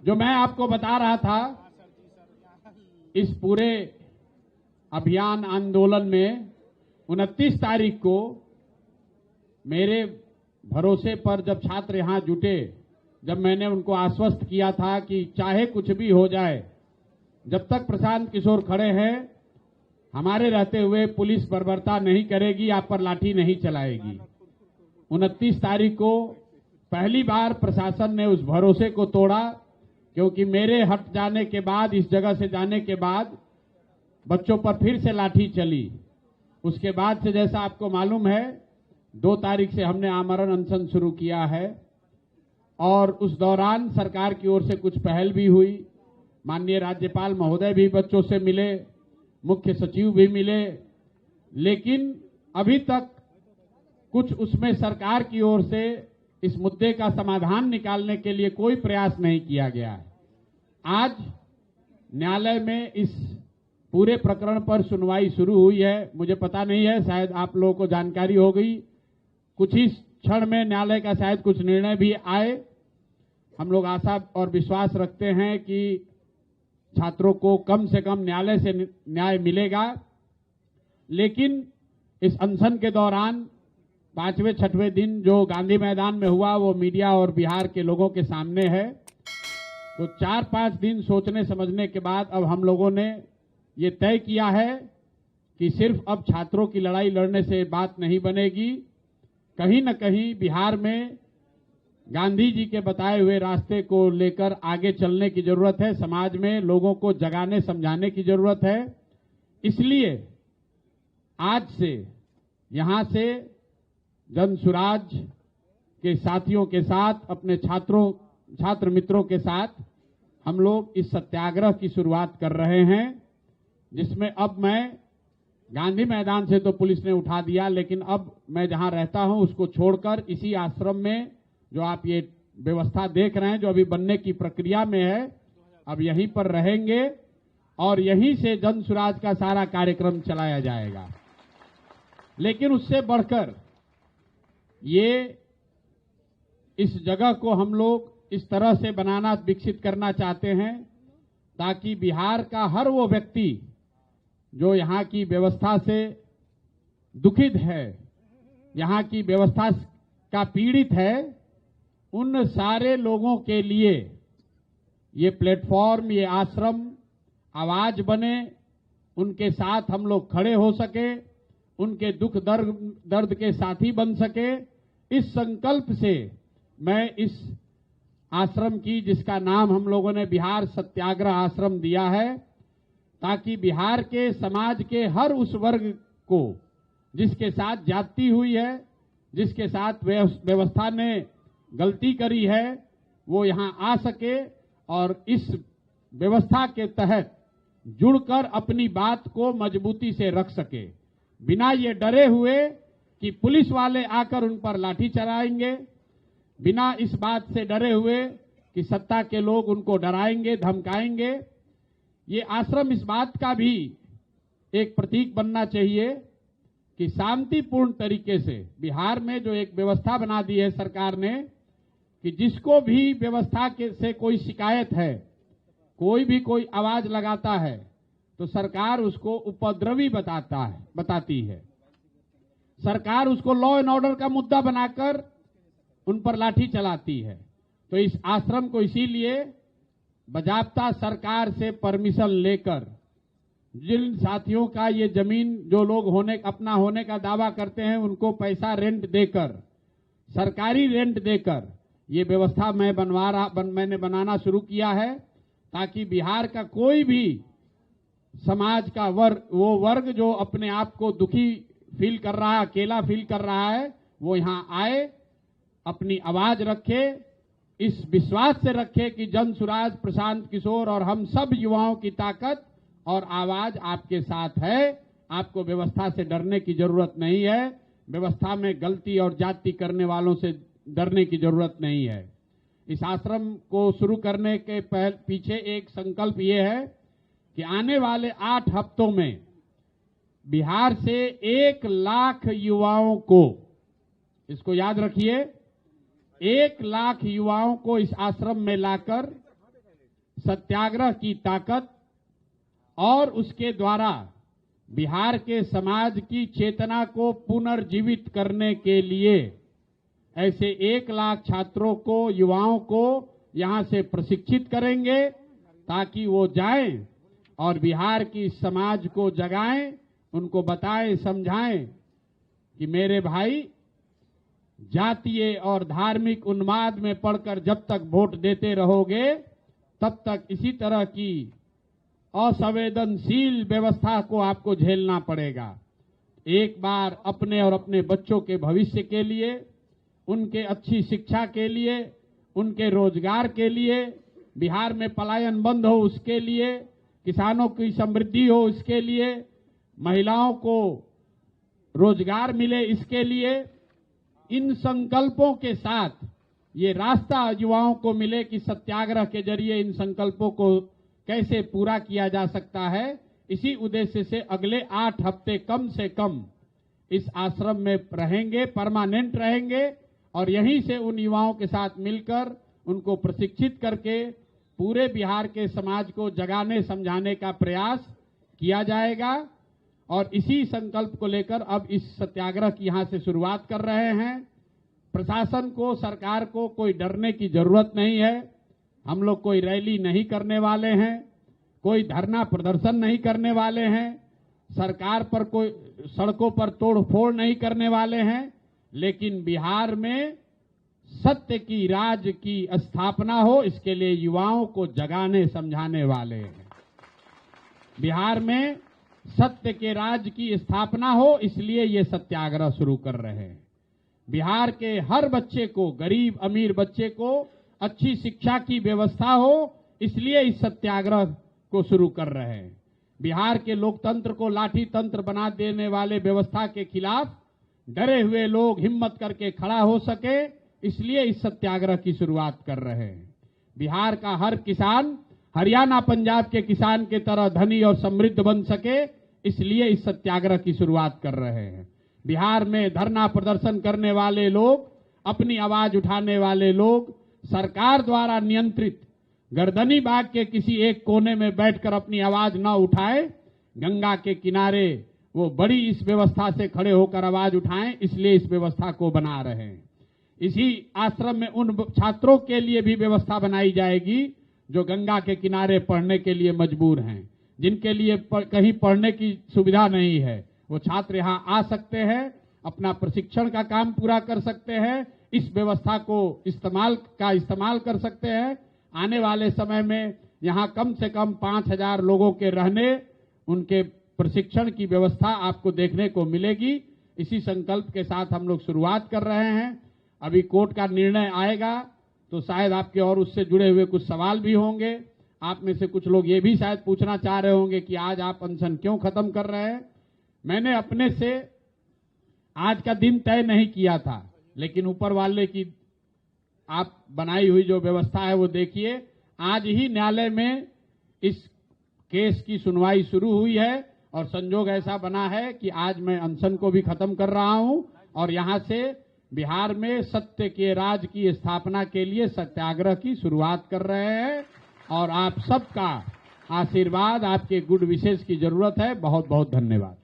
जो मैं आपको बता रहा था, इस पूरे अभियान आंदोलन में 29 तारीख को मेरे भरोसे पर जब छात्र यहां जुटे, जब मैंने उनको आश्वस्त किया था कि चाहे कुछ भी हो जाए, जब तक प्रशांत किशोर खड़े हैं, हमारे रहते हुए पुलिस बर्बरता नहीं करेगी, आप पर लाठी नहीं चलाएगी। 29 तारीख को पहली बार प्रशासन ने उस भरोसे को तोड़ा, क्योंकि मेरे हट जाने के बाद, इस जगह से जाने के बाद बच्चों पर फिर से लाठी चली। उसके बाद से जैसा आपको मालूम है, 2 तारीख से हमने आमरण अनशन शुरू किया है और उस दौरान सरकार की ओर से कुछ पहल भी हुई। माननीय राज्यपाल महोदय भी बच्चों से मिले, मुख्य सचिव भी मिले, लेकिन अभी तक कुछ उसमें सरकार की ओर से इस मुद्दे का समाधान निकालने के लिए कोई प्रयास नहीं किया गया है। आज न्यायालय में इस पूरे प्रकरण पर सुनवाई शुरू हुई है। मुझे पता नहीं है, शायद आप लोगों को जानकारी हो गई, कुछ ही क्षण में न्यायालय का शायद कुछ निर्णय भी आए। हम लोग आशा और विश्वास रखते हैं कि छात्रों को कम से कम न्यायालय से न्याय मिलेगा। लेकिन इस अनशन के दौरान 5वें 6वें दिन जो गांधी मैदान में हुआ, वो मीडिया और बिहार के लोगों के सामने है। तो 4-5 दिन सोचने समझने के बाद अब हम लोगों ने ये तय किया है कि सिर्फ अब छात्रों की लड़ाई लड़ने से बात नहीं बनेगी। कहीं न कहीं बिहार में गांधी जी के बताए हुए रास्ते को लेकर आगे चलने की जरूरत है। समाज में लोगों को जगाने समझाने की जरूरत है। इसलिए आज से यहां से जनसुराज के साथियों के साथ, अपने छात्र मित्रों के साथ हम लोग इस सत्याग्रह की शुरुआत कर रहे हैं, जिसमें अब मैं गांधी मैदान से तो पुलिस ने उठा दिया, लेकिन अब मैं जहां रहता हूं उसको छोड़कर इसी आश्रम में जो आप ये व्यवस्था देख रहे हैं, जो अभी बनने की प्रक्रिया में है, अब यहीं पर रहेंगे और यहीं से जनसुराज का सारा कार्यक्रम चलाया जाएगा। लेकिन उससे बढ़कर ये इस जगह को हम लोग इस तरह से बनाना, विकसित करना चाहते हैं ताकि बिहार का हर वो व्यक्ति जो यहाँ की व्यवस्था से दुखित है, यहाँ की व्यवस्था का पीड़ित है, उन सारे लोगों के लिए ये प्लेटफॉर्म, ये आश्रम आवाज बने, उनके साथ हम लोग खड़े हो सके, उनके दुख दर्द के साथी बन सके। इस संकल्प से मैं इस आश्रम की, जिसका नाम हम लोगों ने बिहार सत्याग्रह आश्रम दिया है, ताकि बिहार के समाज के हर उस वर्ग को जिसके साथ जाति हुई है, जिसके साथ व्यवस्था ने गलती करी है, वो यहां आ सके और इस व्यवस्था के तहत जुड़कर अपनी बात को मजबूती से रख सके, बिना ये डरे हुए कि पुलिस वाले आकर उन पर लाठी चलाएंगे, बिना इस बात से डरे हुए कि सत्ता के लोग उनको डराएंगे, धमकाएंगे। ये आश्रम इस बात का भी एक प्रतीक बनना चाहिए कि शांतिपूर्ण तरीके से बिहार में जो एक व्यवस्था बना दी है सरकार ने, कि जिसको भी व्यवस्था से कोई शिकायत है, कोई आवाज लगाता है, तो सरकार उसको उपद्रवी बताती है। सरकार उसको लॉ एंड ऑर्डर का मुद्दा बनाकर उन पर लाठी चलाती है। तो इस आश्रम को इसीलिए बजाबता सरकार से परमिशन लेकर, जिन साथियों का ये जमीन, जो लोग अपना होने का दावा करते हैं, उनको पैसा रेंट देकर, सरकारी रेंट देकर ये व्यवस्था मैंने बनाना शुरू किया है, ताकि बिहार का कोई भी समाज का वो वर्ग जो अपने आप को दुखी फील कर रहा है, अकेला फील कर रहा है, वो यहां आए, अपनी आवाज रखे, इस विश्वास से रखे कि जनसुराज, प्रशांत किशोर और हम सब युवाओं की ताकत और आवाज आपके साथ है। आपको व्यवस्था से डरने की जरूरत नहीं है, व्यवस्था में गलती और जाति करने वालों से डरने की जरूरत नहीं है। इस आश्रम को शुरू करने के पीछे एक संकल्प ये है कि आने वाले 8 हफ्तों में बिहार से 1 लाख युवाओं को, इसको याद रखिए, 1 लाख युवाओं को इस आश्रम में लाकर सत्याग्रह की ताकत और उसके द्वारा बिहार के समाज की चेतना को पुनर्जीवित करने के लिए ऐसे 1 लाख छात्रों को, युवाओं को यहां से प्रशिक्षित करेंगे ताकि वो जाएं और बिहार की समाज को जगाएं, उनको बताएं, समझाएं कि मेरे भाई, जातीय और धार्मिक उन्माद में पड़कर जब तक वोट देते रहोगे तब तक इसी तरह की असंवेदनशील व्यवस्था को आपको झेलना पड़ेगा। एक बार अपने और अपने बच्चों के भविष्य के लिए, उनके अच्छी शिक्षा के लिए, उनके रोजगार के लिए, बिहार में पलायन बंद हो उसके लिए, किसानों की समृद्धि हो इसके लिए, महिलाओं को रोजगार मिले इसके लिए, इन संकल्पों के साथ ये रास्ता युवाओं को मिले कि सत्याग्रह के जरिए इन संकल्पों को कैसे पूरा किया जा सकता है। इसी उद्देश्य से अगले 8 हफ्ते कम से कम इस आश्रम में रहेंगे, परमानेंट रहेंगे और यहीं से उन युवाओं के साथ मिलकर उनको प्रशिक्षित करके पूरे बिहार के समाज को जगाने समझाने का प्रयास किया जाएगा। और इसी संकल्प को लेकर अब इस सत्याग्रह की यहां से शुरुआत कर रहे हैं। प्रशासन को, सरकार को कोई डरने की जरूरत नहीं है। हम लोग कोई रैली नहीं करने वाले हैं, कोई धरना प्रदर्शन नहीं करने वाले हैं, सरकार पर कोई सड़कों पर तोड़फोड़ नहीं करने वाले हैं, लेकिन बिहार में सत्य की राज की स्थापना हो इसके लिए युवाओं को जगाने समझाने वाले हैं। बिहार में सत्य के राज की स्थापना हो इसलिए ये सत्याग्रह शुरू कर रहे हैं। बिहार के हर बच्चे को, गरीब अमीर बच्चे को अच्छी शिक्षा की व्यवस्था हो इसलिए इस सत्याग्रह को शुरू कर रहे हैं। बिहार के लोकतंत्र को लाठी तंत्र बना देने वाले व्यवस्था के खिलाफ डरे हुए लोग हिम्मत करके खड़ा हो सके इसलिए इस सत्याग्रह की शुरुआत कर रहे हैं। बिहार का हर किसान हरियाणा पंजाब के किसान के तरह धनी और समृद्ध बन सके इसलिए इस सत्याग्रह की शुरुआत कर रहे हैं। बिहार में धरना प्रदर्शन करने वाले लोग, अपनी आवाज उठाने वाले लोग सरकार द्वारा नियंत्रित गर्दनी बाग के किसी एक कोने में बैठकर अपनी आवाज न उठाए, गंगा के किनारे वो बड़ी इस व्यवस्था से खड़े होकर आवाज उठाएं, इसलिए इस व्यवस्था को बना रहे हैं। इसी आश्रम में उन छात्रों के लिए भी व्यवस्था बनाई जाएगी जो गंगा के किनारे पढ़ने के लिए मजबूर हैं, जिनके लिए कहीं पढ़ने की सुविधा नहीं है। वो छात्र यहाँ आ सकते हैं, अपना प्रशिक्षण का काम पूरा कर सकते हैं, इस व्यवस्था को इस्तेमाल कर सकते हैं। आने वाले समय में यहाँ कम से कम 5000 लोगों के रहने, उनके प्रशिक्षण की व्यवस्था आपको देखने को मिलेगी। इसी संकल्प के साथ हम लोग शुरुआत कर रहे हैं। अभी कोर्ट का निर्णय आएगा तो शायद आपके और उससे जुड़े हुए कुछ सवाल भी होंगे। आप में से कुछ लोग ये भी शायद पूछना चाह रहे होंगे कि आज आप अनशन क्यों खत्म कर रहे हैं। मैंने अपने से आज का दिन तय नहीं किया था, लेकिन ऊपर वाले की आप बनाई हुई जो व्यवस्था है वो देखिए। आज ही न्यायालय में इस केस की सुनवाई शुरू हुई है और संजोग ऐसा बना है कि आज मैं अनशन को भी खत्म कर रहा हूं और यहां से बिहार में सत्य के राज की स्थापना के लिए सत्याग्रह की शुरुआत कर रहे हैं। और आप सबका आशीर्वाद, आपके गुड विशेष की जरूरत है। बहुत बहुत धन्यवाद।